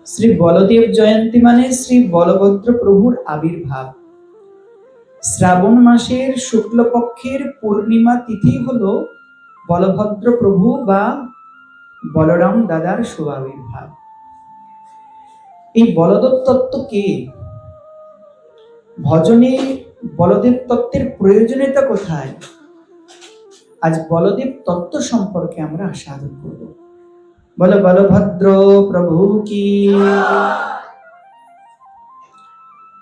শ্রী বলদেব জয়ন্তী মানে শ্রী বলভদ্র প্রভুর আবির্ভাব। শ্রাবণ মাসের শুক্লপক্ষের পূর্ণিমা তিথি হলো বলভদ্র প্রভু বা বলরাম দাদার শুভ আবির্ভাব। এই বলদেব তত্ত্ব কে? ভজনে বলদেব তত্ত্বের প্রয়োজনীয়তা কোথায়? আজ বলদেব তত্ত্ব সম্পর্কে আমরা সাধন করব। বলো বলভদ্র প্রভু কি।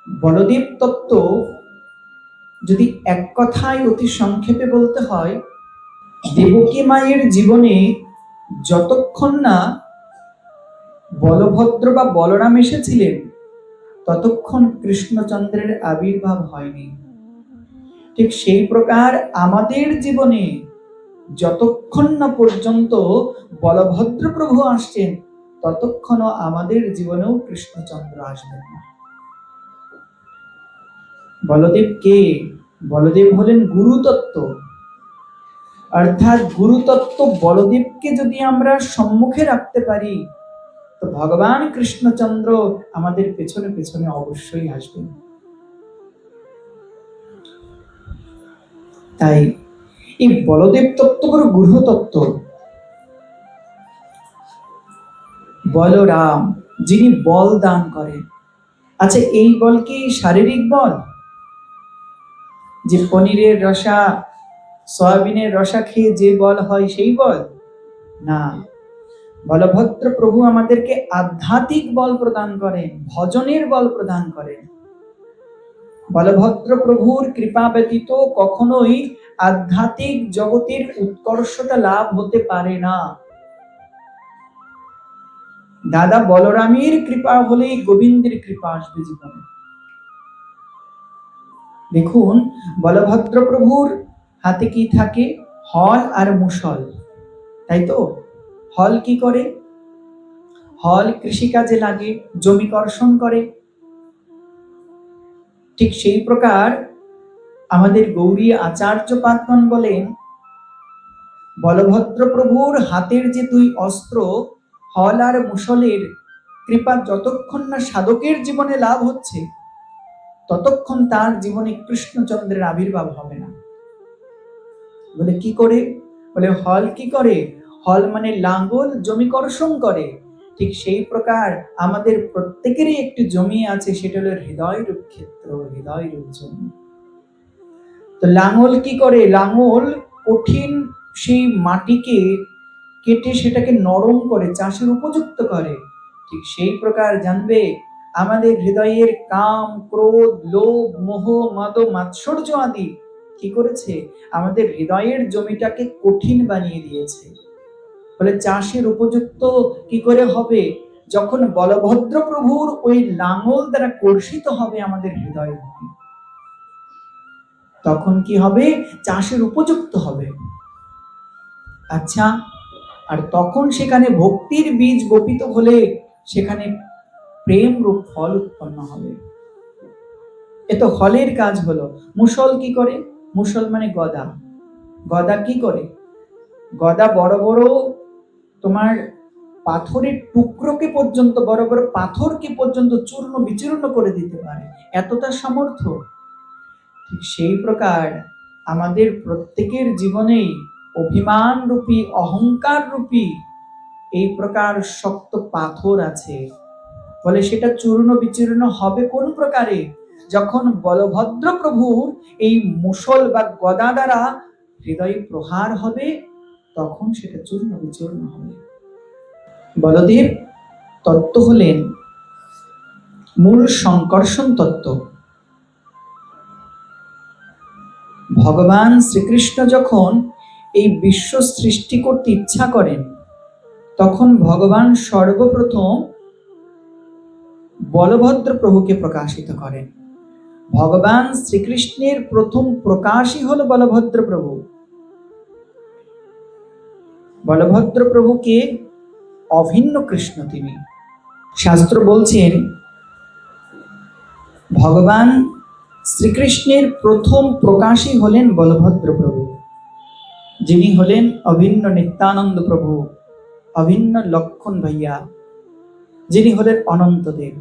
বলদেব তত্ত্ব যদি এক কথায় অতি সংক্ষেপে বলতে হয়, দেবকী মায়ের জীবনে যতক্ষণ না বলভদ্র বা বলরাম এসেছিলেন ততক্ষণ কৃষ্ণচন্দ্রের আবির্ভাব হয়নি। ঠিক সেই প্রকার আমাদের জীবনে যতক্ষণ না পর্যন্ত বলভদ্র প্রভু আসছেন ততক্ষণও আমাদের জীবনেও কৃষ্ণচন্দ্র আসবেন না। বলদেব কে? বলদেব হলেন গুরুতত্ত্ব। অর্থাৎ গুরুতত্ত্ব বলদেবকে যদি আমরা সম্মুখে রাখতে পারি তো ভগবান কৃষ্ণচন্দ্র আমাদের পেছনে পেছনে অবশ্যই আসবেন। তাই এই বলদেব তত্ত্ব বড় গুরুতত্ত্ব। বলরাম যিনি বল দান করেন। আচ্ছা, এই বল কি শারীরিক বল, যে পনিরের রসা সয়াবিনের রসা খেয়ে যে বল হয় সেই বল? না, বলভদ্র প্রভু আমাদেরকে আধ্যাত্মিক বল প্রদান করেন, ভজনের বল প্রদান করেন। বলভদ্র প্রভুর কৃপা ব্যতীত কখনোই আধ্যাত্মিক জগতের উৎকর্ষতা লাভ হতে পারে না। দাদা বলরামের কৃপা হলেই গোবিন্দের কৃপা আসবে জীবনে। দেখুন, বলভদ্র প্রভুর হাতে কি থাকে? হল আর মুষল, তাই তো? হল কি করে? হল কৃষিকাজে লাগে, জমি কর্ষণ করে। ঠিক সেই প্রকার আমাদের গৌরী আচার্য পাদগণ বলেন, বলভদ্র প্রভুর হাতের যে দুই অস্ত্র হল আর মুষলের কৃপা যতক্ষণ না সাধকের জীবনে লাভ হচ্ছে ততক্ষণ তার জীবনে কৃষ্ণচন্দ্রের আবির্ভাব হবে না। বলে কি করে? বলে হল কি করে? হল মানে লাঙ্গল, জমি কর্ষণ করে। ঠিক সেই প্রকার আমাদের প্রত্যেকেরই একটি জমি আছে, সেটা হলো হৃদয় রূপ ক্ষেত্র, হৃদয় রূপ জমি। তো লাঙ্গল কি করে? লাঙ্গল কঠিন সেই মাটিকে কেটে সেটাকে নরম করে চাষের উপযুক্ত করে। ঠিক সেই প্রকার জানবে আমাদের হৃদয়ের কাম, ক্রোধ, লোভ, মোহ, মদ, মাৎসর্য আদি কি করেছে? আমাদের হৃদয়ের জমিটাকে কঠিন বানিয়ে দিয়েছে। বলে চাষের উপযুক্ত কি করে হবে? যখন বলভদ্র প্রভুর ওই লাঙ্গল দ্বারা কর্ষিত হবে আমাদের হৃদয়, তখন কি হবে? চাষের উপযুক্ত হবে। আচ্ছা, আর তখন সেখানে ভক্তির বীজ বপিত হলে সেখানে প্রেম রূপ ফল উৎপন্ন হবে। এ তো হলের কাজ হলো। মুষল কি করে? মুষল মানে গদা। গদা কি করে? গদা বড় বড় তোমার পাথরের টুকরোকে পর্যন্ত, বড় বড় পাথরকে পর্যন্ত চূর্ণ বিচূর্ণ করে দিতে পারে, এতটা সামর্থ্য। ঠিক সেই প্রকার আমাদের প্রত্যেকের জীবনেই অভিমান রূপী, অহংকার রূপী এই প্রকার শক্ত পাথর আছে। বলে সেটা চূর্ণ বিচূর্ণ হবে কোন প্রকারে? যখন বলভদ্র প্রভুর এই মুষল বা গদা দ্বারা হৃদয়ে প্রহার হবে তখন সেটা চূর্ণ বিচূর্ণ হবে। বলদেব তত্ত্ব হলেন মূল সংকর্ষণ তত্ত্ব। ভগবান শ্রীকৃষ্ণ যখন এই বিশ্ব সৃষ্টি করতে ইচ্ছা করেন তখন ভগবান সর্বপ্রথম বলভদ্র প্রভুকে প্রকাশিত করেন। ভগবান শ্রীকৃষ্ণের প্রথম প্রকাশই হলো বলভদ্র প্রভু। বলভদ্র প্রভুকে অভিন্ন কৃষ্ণ তিনি। শাস্ত্র বলছেন ভগবান শ্রীকৃষ্ণের প্রথম প্রকাশই হলেন বলভদ্র প্রভু, যিনি হলেন অভিন্ন নিত্যানন্দ প্রভু, অভিন্ন লক্ষণ ভাইয়া। যিনি হলেন অনন্তদেব।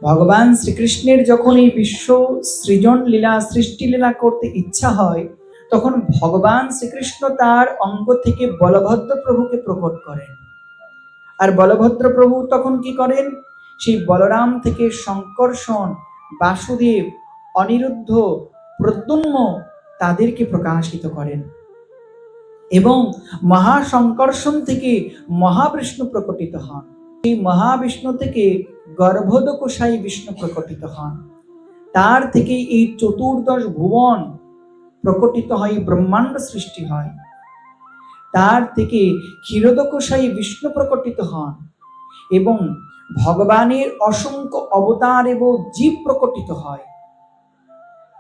ভগবান শ্রীকৃষ্ণের যখন এই বিশ্ব সৃজন লীলা সৃষ্টি লীলা করতে ইচ্ছা হয়, তখন ভগবান শ্রীকৃষ্ণ তার অঙ্গ থেকে বলভদ্র প্রভুকে প্রকট করেন। আর বলভদ্র প্রভু তখন কি করেন? সেই বলরাম থেকে শঙ্কর্ষণ, বাসুদেব, অনিরুদ্ধ, প্রদ্যুম্ন তাদেরকে প্রকাশিত করেন এবং মহাশঙ্কর্ষণ থেকে মহাবিষ্ণু প্রকটিত হন। এই মহাবিষ্ণু থেকে গর্ভোদকশায়ী বিষ্ণু প্রকটিত হন। তার থেকে এই চতুর্দশ ভুবন প্রকটিত হয়, ব্রহ্মাণ্ড সৃষ্টি হয়। তার থেকে ক্ষীরোদকশায়ী বিষ্ণু প্রকটিত হন এবং ভগবানের অসংখ্য অবতার এবং জীব প্রকটিত হয়।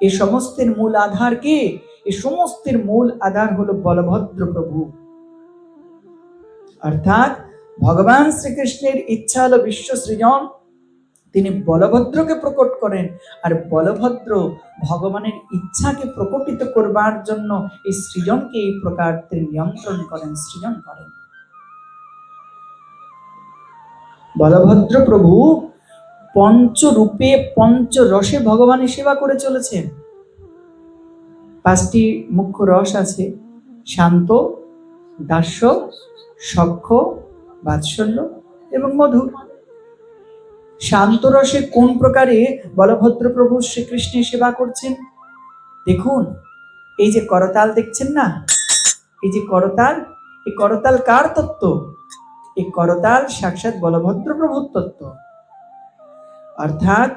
এই সমস্তের মূল আধার কে? এই সমস্তের মূল আধার হলো বলভদ্র প্রভু। অর্থাৎ ভগবান শ্রীকৃষ্ণের ইচ্ছা হলো বিশ্ব সৃজন, তিনি বলভদ্রকে প্রকট করেন, আর বলভদ্র ভগবানের ইচ্ছাকে প্রকটিত করবার জন্য এই সৃজনকে এই প্রকার তিনি নিয়ন্ত্রণ করেন, সৃজন করেন। বলভদ্র প্রভু পঞ্চরূপে পঞ্চরসে ভগবানের সেবা করে চলেছেন। 5টি মুখ্য রস আছে: শান্ত, দাস্য, সখ্য, বাৎসল্য এবং মধুর। শান্ত রসে কোন প্রকারে বলভদ্র প্রভু শ্রীকৃষ্ণের সেবা করছেন? দেখুন, এই যে করতাল দেখছেন না, এই যে করতাল, এই করতাল কার তত্ত্ব? এই করতাল সাক্ষাৎ বলভদ্র প্রভুর তত্ত্ব। অর্থাৎ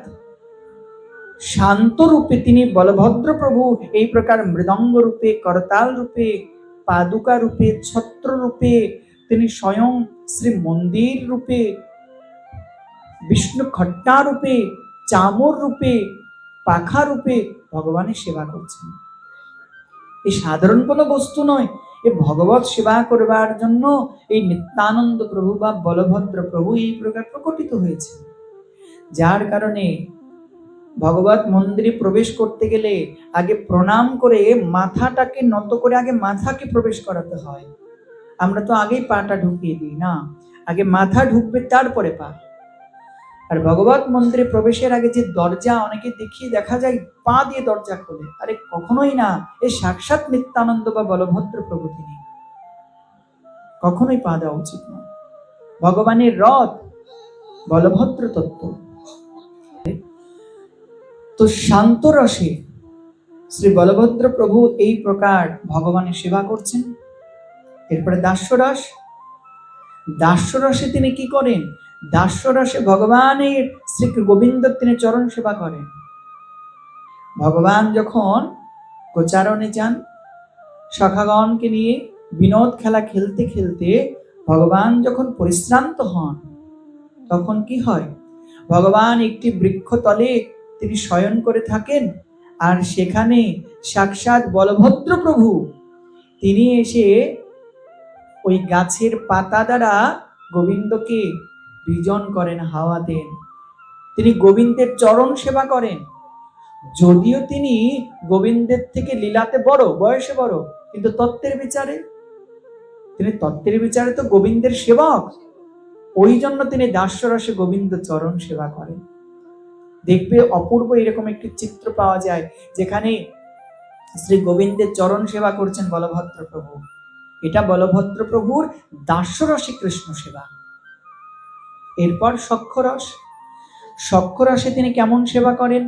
শান্ত রূপে তিনি বলভদ্র প্রভু এই প্রকার মৃদঙ্গ রূপে, করতাল রূপে, পাদুকা রূপে, ছত্র রূপে, তিনি স্বয়ং শ্রী মন্দির রূপে, বিষ্ণু খট্টা রূপে, চামর রূপে, পাখা রূপে ভগবানের সেবা করছেন। এই সাধারণ কোনো বস্তু নয়, এই ভগবত সেবা করবার জন্য এই নিত্যানন্দ প্রভু বা বলভদ্র প্রভু এই প্রকার প্রকটিত হয়েছে। যার কারণে ভগবত মন্দিরে প্রবেশ করতে গেলে আগে প্রণাম করে মাথাটাকে নত করে আগে মাথাকে প্রবেশ করাতে হয়। আমরা তো আগেই পাটা ঢুকিয়ে দিই না, আগে মাথা ঢুকবে তারপরে পা। আর ভগবত মন্দিরে প্রবেশের আগে যে দরজা অনেকে দেখিয়ে দেখা যায় পা দিয়ে দরজা খোলে, আরে কখনোই না, এই সাক্ষাৎ নিত্যানন্দ বা বলভদ্র প্রভু, তিনি কখনোই পা দেওয়া উচিত নয়। ভগবানের রথ বলভদ্র তত্ত্ব। তো শান্ত রসে শ্রী বলভদ্র প্রভু এই প্রকার ভগবানের সেবা করছেন। এরপরে দাস্যরস, দাস্যরসে তিনি কি করেন? দাস্যরসে ভগবানের শ্রী গোবিন্দ তিনি চরণ সেবা করেন। ভগবান যখন গোচারণে যান সখাগণকে নিয়ে বিনোদ খেলা খেলতে খেলতে, ভগবান যখন পরিশ্রান্ত হন, তখন কি হয়? ভগবান একটি বৃক্ষতলে তিনি শয়ন করে থাকেন, আর সেখানে সাক্ষাৎ বলভদ্র প্রভু তিনি এসে ওই গাছের পাতা দ্বারা গোবিন্দকে বিজন করেন, হাওয়া দেন। তিনি গোবিন্দের চরণ সেবা করেন। যদিও তিনি গোবিন্দের থেকে লীলাতে বড়, বয়সে বড়, কিন্তু তত্ত্বের বিচারে তো গোবিন্দের সেবক। ওই জন্য তিনি দাস্যরসে গোবিন্দ চরণ সেবা করেন। দেখবে অপূর্ব এরকম একটি চিত্র পাওয়া যায়, যেখানে শ্রী গোবিন্দের চরণ সেবা করছেন বলভদ্র প্রভু। এটা বলভদ্র প্রভুর দাস্যরসে কৃষ্ণ সেবা। এরপর সখ্যরস, সখ্যরসে তিনি কেমন সেবা করেন?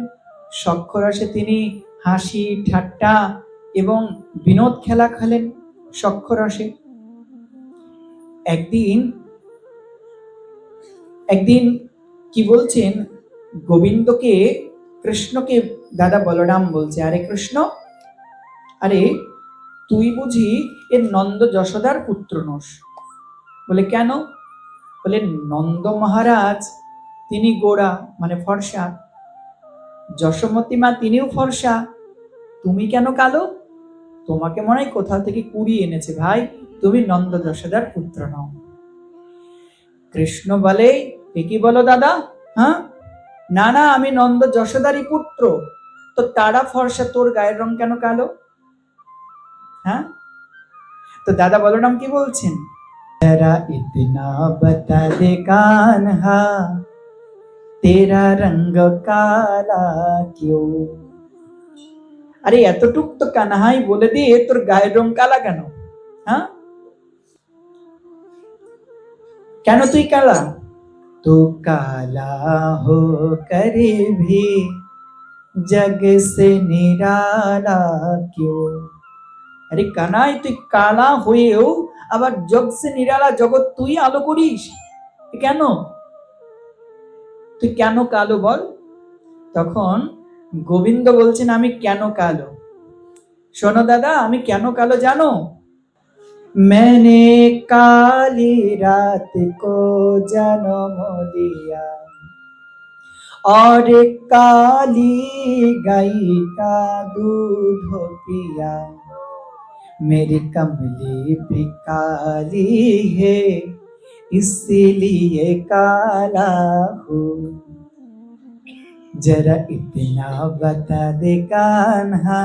সখ্যরসে তিনি হাসি ঠাট্টা এবং বিনোদ খেলা খেলেন সখ্যরসে। একদিন কি বলছেন, গোবিন্দকে, কৃষ্ণকে দাদা বলরাম বলছে, আরে কৃষ্ণ, আরে তুই বুঝি এর নন্দ যশোদার পুত্র নোস? বলে কেন? বলে নন্দ মহারাজ তিনি গোরা, মানে ফর্সা, যশোমতী মা তিনিও ফর্সা, তুমি কেন কালো? তোমাকে মনে হয় কোথাও থেকে কুড়িয়ে এনেছে ভাই, তুমি নন্দ যশোদার পুত্র নও। কৃষ্ণ বলে, এ কি বলো দাদা? হ্যাঁ, না না, আমি নন্দ যশোদারই পুত্র। তো তারা ফর্সা, তোর গায়ের রং কেন কালো? হ্যাঁ, তো দাদা বলরাম কি বলছেন? जरा इतना बता दे कान्हा तेरा रंग काला क्यों। আরে এতটুক তো কানহাই বলে দিয়ে তোর গায়ের রং কালা কেন? হ্যাঁ, কেন তুই কালা? तो काला हो कर भी जग से निराला क्यों। আরে কানাই, তুই কালা হয়েও আবার জগ সে নিরালা, জগৎ তুই আলো করিস, কেন? তুই কেন কালো বল? তখন গোবিন্দ বলছেন আমি কেন কালো। শোনো দাদা, আমি কেন কালো জানো? मैंने काली रात को जन्म दिया और काली गाय का दूध पिया, मेरी कमली भी काली है इसलिए काला हूँ। जरा इतना बता दे कान्हा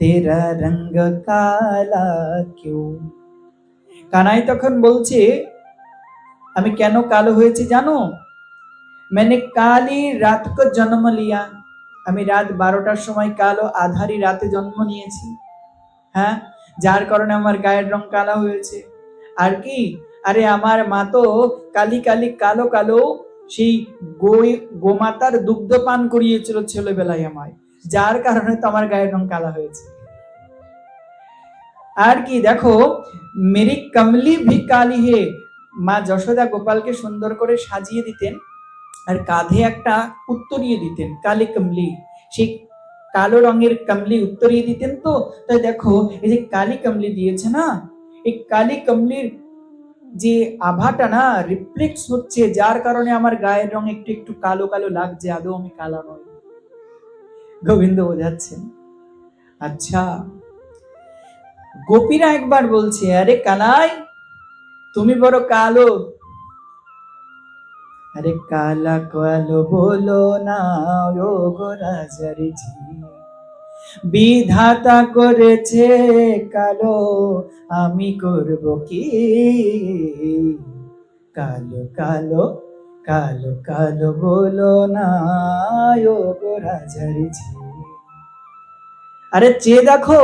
तेरा रंग काला क्यों। কানাই তখন বলছে আমি কেন কালো হয়েছি জানো? मैंने काली रात को जन्म लिया, আমি রাত 12টার সময় কালো আধারি রাতে জন্ম নিয়েছি। হ্যাঁ, যার কারণে আমার গায়ের রং কালো হয়েছে। আর কি, আরে আমার মা তো কালি কালি কালো কালো সেই গোমাতার দুগ্ধ পান করিয়েছিল ছেলেবেলায় আমায়, যার কারণে তো আমার গায়ের রং কালো হয়েছে। আর কি দেখো, মেরি কমলি ভি কালি হে, মা যশোদা গোপালকে সুন্দর করে সাজিয়ে দিতেন আর কাঁধে একটা উত্তরিয়ে দিতেন, কালি কমলি, সেই কালো রঙের কমলি উত্তরিয়ে দিতেন। তো তাই দেখো এই যে কালি কমলি দিয়েছে না, এই কালি কমলির যে আভাটা না রিফ্লেক্স হচ্ছে, যার কারণে আমার গায়ের রং একটু একটু কালো কালো লাগছে, আদৌ আমি কালো নই। গোবিন্দ বোঝাচ্ছেন। আচ্ছা, গোপীরা একবার বলছে আরে কানাই তুমি বড় কালো। আরে কালা কালো বলো না ও গো রাজার ঝি, বিধাতা করেছে কালো আমি করব কি। কালো কালো কালো কালো বলো না ও গো রাজার ঝি। আরে চেয়ে দেখো,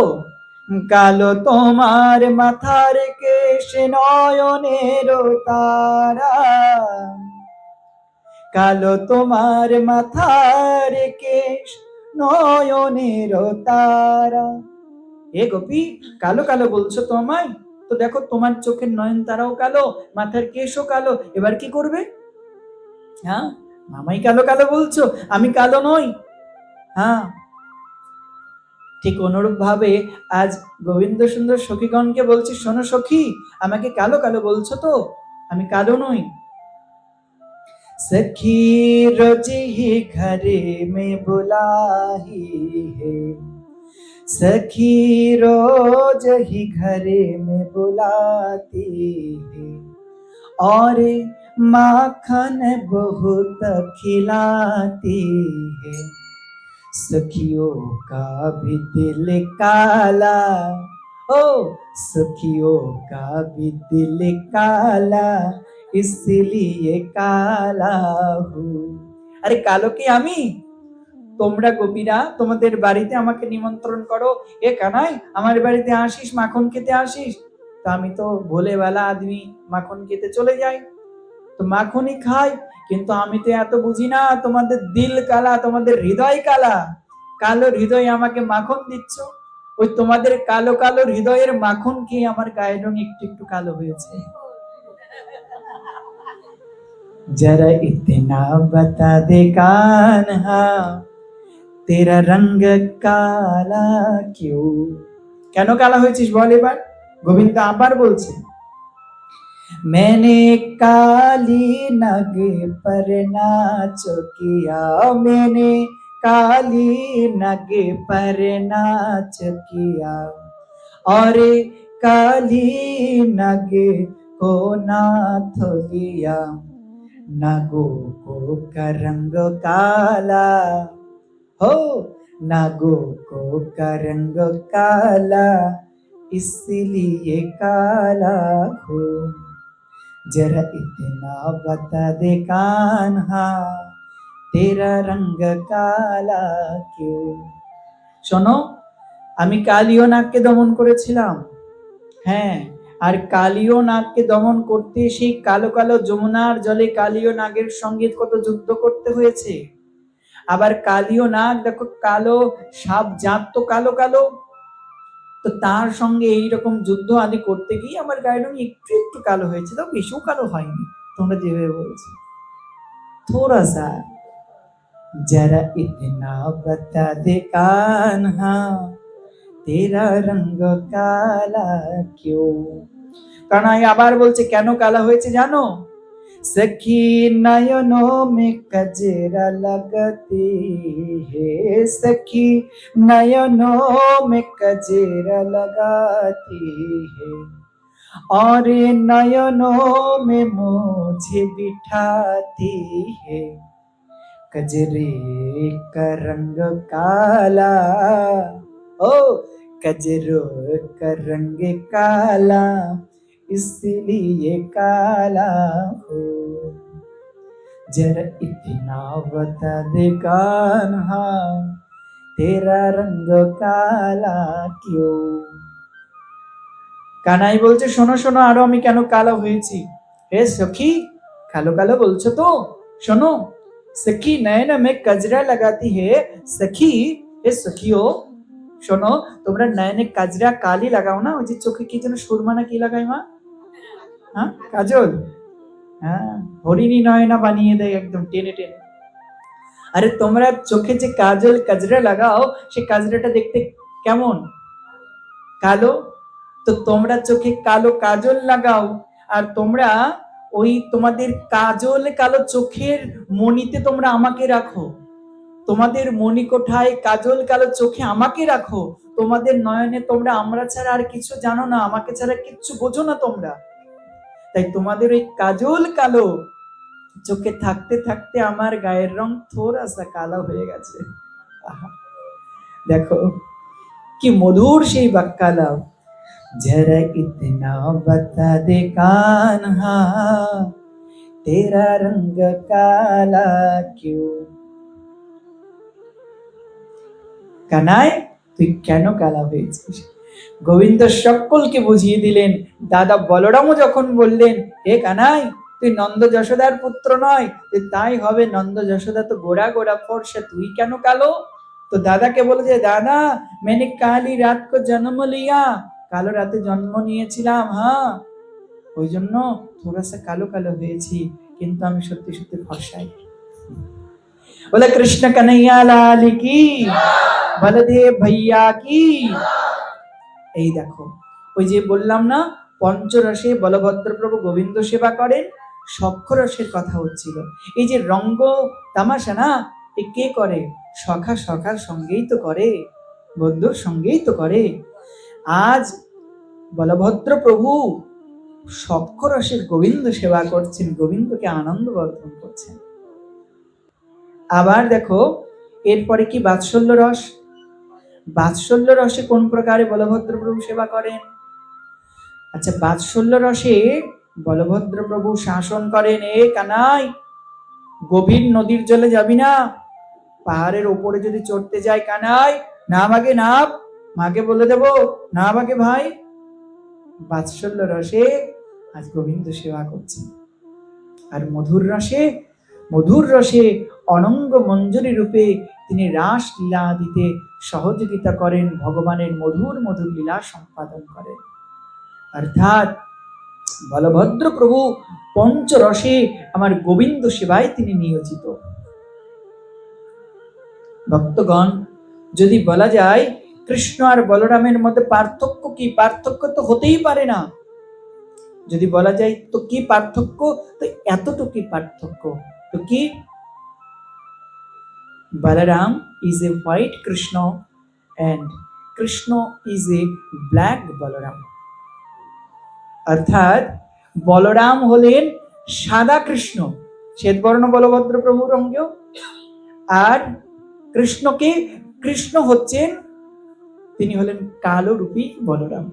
কালো তোমার মাথার কেশ নয়নের তারা, কালো তোমার মাথার কেশ নয়নের তারা। এ গোপী, কালো কালো বলছো তোমায়, তো দেখো তোমার চোখের নয়ন তারাও কালো, মাথার কেশও কালো, এবার কি করবে? হ্যাঁ, মামাই কালো কালো বলছো, আমি কালো নই। হ্যাঁ, ঠিক অনুরূপ ভাবে আজ গোবিন্দ সুন্দর সখীগণকে বলছি, শোনো সখী, আমাকে কালো কালো বলছো তো, আমি কালো নই। सखी रोज ही घरे में बुलाई है, सखी रोज ही घरे में बुलाती है, और माखन बहुत खिलाती है, सखियों का भी दिल काला, ओ सखियों का भी दिल काला इसलिए काला हूँ। আরে কালো কি আমি? তোমরা গোপীরা তোমাদের বাড়িতে আমাকে নিমন্ত্রণ করো, এ কানাই আমার বাড়িতে আসিস, মাখন খেতে আসিস, তো আমি তো ভোলেবেলা আদমি মাখন খেতে চলে যাই, তো মাখনই খাই, কিন্তু আমি তো এত বুঝি না তোমাদের দিল কালা, তোমাদের হৃদয় কালা, কালো হৃদয় আমাকে মাখন দিচ্ছ, ওই তোমাদের কালো কালো হৃদয়ের মাখন খেয়ে আমার গায়ের রং একটু একটু কালো হয়েছে। जरा इतना बता दे कान्हा तेरा रंग काला क्यों। কেন কালা হয়েছিস বল এবার। গোবিন্দ আবার বলছে, मैंने काली नग पर नाच किया, मैंने काली नग पर नाच किया, और काली नग को नाथ लिया, नागो को का रंग काला, हो नागो को का रंग काला इसलिए काला हो, जरा इतना बता दे कान्हा, तेरा रंग काला क्यों। শোনো, আমি কালীয় নাগকে দমন করেছিলাম, হ্যাঁ, আর কালীয় নাগকে দমন করতে সেই কালো কালো যমুনার জলে কালীয় নাগের সঙ্গে কত যুদ্ধ করতে হয়েছে। আবার কালীয় নাগ দেখো, কালো সাপ জাত তো কালো কালো, তো তার সঙ্গে এইরকম যুদ্ধ আদি করতে গিয়ে আমার গায়ের রং একটু একটু কালো হয়েছে, তো বেশিও কালো হয়নি তোমরা যেভাবে বলছো, থোড়া সা। जरा इतना बता दे कान्हा, तेरा रंग काला क्यों। কানাই আবার বলছে কেন কালা হয়েছে জানো? सखी नयनों में कजरा लगती है, सखी नयनों में कजरा लगाती है, और नयनों में मुझे बिठाती है, कजरे का रंग काला, ओ कजरों का रंग काला, इसलिए काला हो, जरा इतना बता दे कान्हा, तेरा रंग काला क्यों। কানাই বলছে শোনো শোনো, আরো আমি কেন কালো হয়েছি। হে সখী, কালো কালো বলছো তো, শোনো। सखी नयन में कजरा लगाती है, सखी हे सखियो শোনো, তোমরা নয়নে কাজরা কালি লাগাও না, ওই যে চোখে কি যেন সুরমা না কি লাগাই মা, হ্যাঁ কাজল, হ্যাঁ হরিণী নয়না বানিয়ে দেয় একদম টেনে টেনে। আরে তোমরা চোখে যে কাজল কাজরা লাগাও, সে কাজরাটা দেখতে কেমন? কালো। তো তোমরা চোখে কালো কাজল লাগাও, আর তোমরা ওই তোমাদের কাজল কালো চোখের মণিতে তোমরা আমাকে রাখো, তোমাদের মণিকোঠায় কাজল কালো চোখে আমাকে রাখো, তোমাদের নয়নে তোমরা আমরা ছাড়া আর কিছু জানো না, আমাকে ছাড়া কিচ্ছু বোঝো না তোমরা, তাই তোমাদের ওই কাজল কালো চোখে থাকতে থাকতে আমার গায়ের রং থোড়া সা কালো হয়ে গেছে। দেখো কি মধুর সেই বাক্যালাপ। जरा इतना बता दे कान्हा, तेरा रंग काला क्यों। কানাই তুই কেন কালা হয়েছিস? গোবিন্দ সকলকে বুঝিয়ে দিলেন। দাদা বলরামও যখন বললেন, হে কানাই, তুই নন্দ যশোদার পুত্র নয়, তুই তাই হবে, নন্দ যশোদা তো গোরা গোরা ফর্সা, তুই কেন কালো? তো দাদাকে বলে যে দাদা मैंने काली रात को जन्म लिया, কালো রাতে জন্ম নিয়েছিলাম, হ্যাঁ ওই জন্য থোড়া সা কালো কালো হয়েছি, কিন্তু আমি সত্যি সত্যি ফর্সাই। বলে কৃষ্ণ কানাইয়া লাল কি, বলদেব ভাইয়া কি। এই দেখো, ওই যে বললাম না পঞ্চরসে বলভদ্র প্রভু গোবিন্দ সেবা করেন, সক্ষরসের কথা হচ্ছিল। এই যে রঙ্গ তামাশা না, এ কে করে? সখা সখার সঙ্গেই তো করে, বন্ধুর সঙ্গেই তো করে। আজ বলভদ্র প্রভু সক্ষরসের গোবিন্দ সেবা করছেন, গোবিন্দকে আনন্দ বর্ধন করছেন। আবার দেখো এরপরে কি বাৎসল্য রস। বাৎসল্য রসে কোন প্রকারে বলভদ্র প্রভু সেবা করেন? আচ্ছা, বাৎসল্য রসে বলভদ্র প্রভু শাসন করেন, এ কানাই গভীর নদীর জলে যাবি না, পাহাড়ের ওপরে যদি চড়তে যায় কানাই, নাম আগে নাম, মাকে বলে দেব নাম আগে ভাই। বাৎসল্য রসে আজ গোবিন্দ সেবা করছেন। আর মধুর রসে, মধুর রসে অনঙ্গ মঞ্জরি রূপে তিনি রাস লীলা দিতে সহযোগিতা করেন, ভগবানের মধুর মধুর লীলা সম্পাদন করেন। অর্থাৎ বলভদ্র প্রভু পঞ্চরসে আমার গোবিন্দ সেবায় তিনি নিয়োজিত। ভক্তগণ, যদি বলা যায় কৃষ্ণ আর বলরামের মধ্যে পার্থক্য কি, পার্থক্য তো হতেই পারে না। যদি বলা যায় তো কি পার্থক্য, তো এতটুকু পার্থক্য। তো কি? Balram is a white Krishna and Krishna is a black Balram. অর্থাৎ বলরাম হলেন সাদা কৃষ্ণ, শ্বেতবর্ণ বলভদ্র প্রভুর অঙ্গ, আর কৃষ্ণকে, কৃষ্ণ হচ্ছেন, তিনি হলেন কালো রূপী বলরাম।